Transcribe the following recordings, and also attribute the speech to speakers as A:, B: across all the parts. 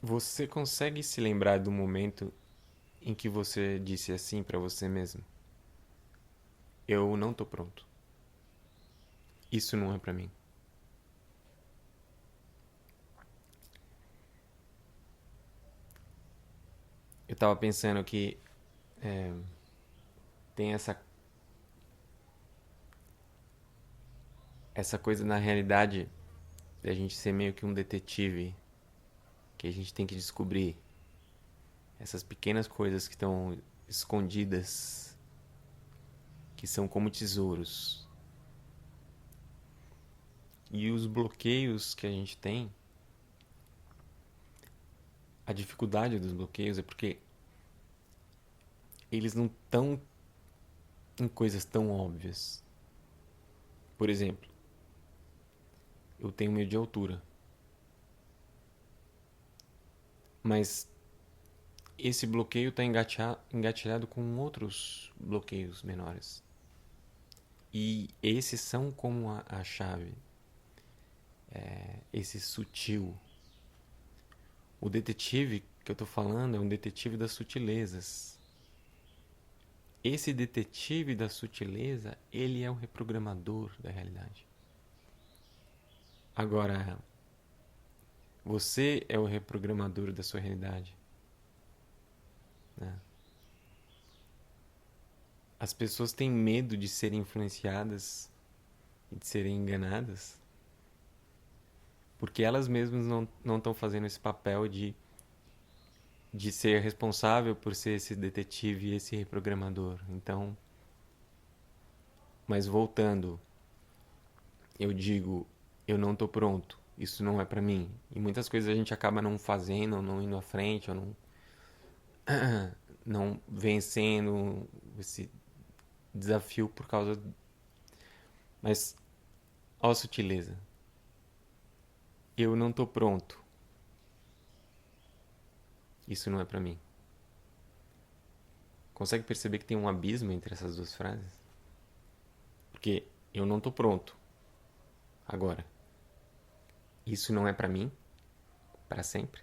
A: Você consegue se lembrar do momento em que você disse assim pra você mesmo? Eu não tô pronto. Isso não é pra mim. Eu tava pensando que tem essa coisa na realidade de a gente ser meio que um detetive, que a gente tem que descobrir essas pequenas coisas que estão escondidas, que são como tesouros. E os bloqueios que a gente tem, a dificuldade dos bloqueios é porque eles não estão em coisas tão óbvias. Por exemplo, eu tenho medo de altura, mas esse bloqueio está engatilhado com outros bloqueios menores. E esses são como a chave, esse sutil. O detetive que eu estou falando é um detetive das sutilezas. Esse detetive da sutileza, ele é o reprogramador da realidade. Agora, você é o reprogramador da sua realidade, né? As pessoas têm medo de serem influenciadas e de serem enganadas porque elas mesmas não estão fazendo esse papel de ser responsável por ser esse detetive e esse reprogramador. Então, mas voltando, eu digo, eu não tô pronto. Isso não é pra mim. E muitas coisas a gente acaba não fazendo, ou não indo à frente, ou não vencendo esse desafio por causa. Mas, ó, sutileza. Eu não tô pronto. Isso não é pra mim. Consegue perceber que tem um abismo entre essas duas frases? Porque eu não tô pronto agora. Isso não é pra mim, para sempre.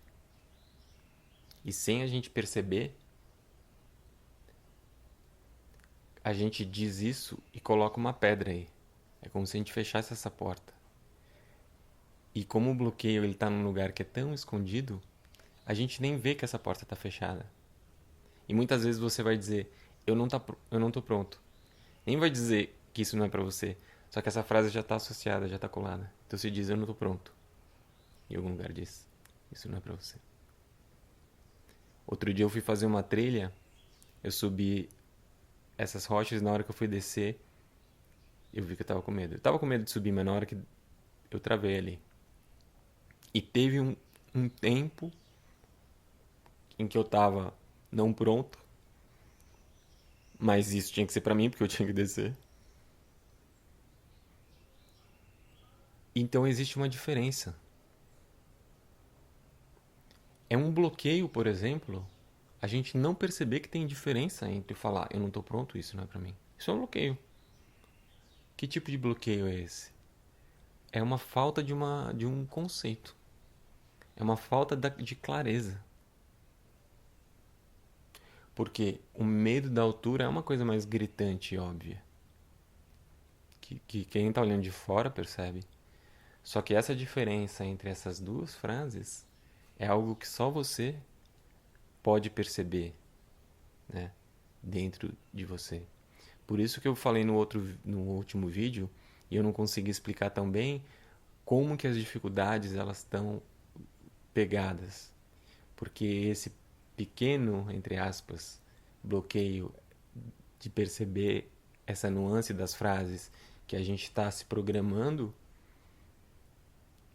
A: E sem a gente perceber, a gente diz isso e coloca uma pedra aí. É como se a gente fechasse essa porta. E como o bloqueio ele tá num lugar que é tão escondido, a gente nem vê que essa porta tá fechada. E muitas vezes você vai dizer: eu não tô pronto". Nem vai dizer que isso não é pra você. Só que essa frase já tá associada, já tá colada. Então você diz: "Eu não tô pronto". Em algum lugar diz: "Isso não é pra você". Outro dia eu fui fazer uma trilha, eu subi essas rochas, na hora que eu fui descer, eu vi que eu tava com medo. Eu tava com medo de subir, mas na hora que eu travei ali. E teve um tempo em que eu tava não pronto, mas isso tinha que ser pra mim, porque eu tinha que descer. Então existe uma diferença. É um bloqueio, por exemplo, a gente não perceber que tem diferença entre falar eu não tô pronto, isso não é pra mim. Isso é um bloqueio. Que tipo de bloqueio é esse? É uma falta de um conceito. É uma falta de clareza. Porque o medo da altura é uma coisa mais gritante e óbvia. Que quem está olhando de fora percebe. Só que essa diferença entre essas duas frases é algo que só você pode perceber, né? Dentro de você. Por isso que eu falei no último vídeo, e eu não consegui explicar tão bem como que as dificuldades elas estão pegadas. Porque esse pequeno, entre aspas, bloqueio de perceber essa nuance das frases que a gente está se programando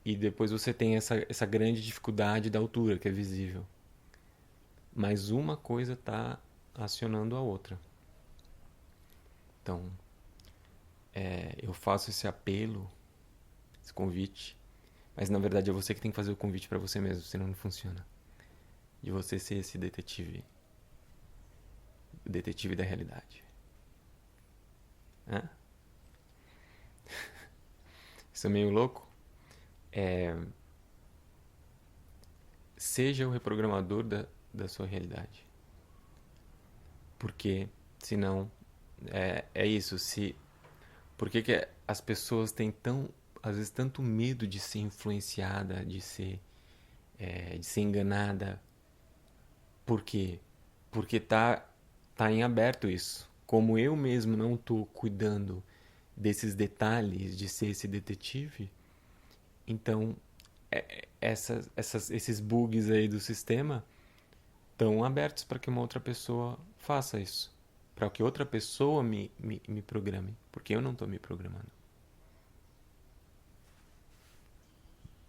A: e depois você tem essa grande dificuldade da altura que é visível. Mas uma coisa está acionando a outra. Então, eu faço esse apelo, esse convite, mas na verdade é você que tem que fazer o convite para você mesmo, senão não funciona. De você ser esse detetive, o detetive da realidade. Hã? Isso é meio louco? É, seja o reprogramador da sua realidade. Porque, senão, é isso. Por que as pessoas têm às vezes, tanto medo de ser influenciada, de ser enganada? Por quê? Porque tá em aberto isso. Como eu mesmo não estou cuidando desses detalhes de ser esse detetive, então esses bugs aí do sistema estão abertos para que uma outra pessoa faça isso. Para que outra pessoa me programe. Porque eu não estou me programando.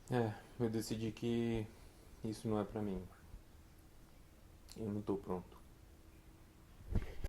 A: Eu decidi que isso não é para mim. Eu não estou pronto.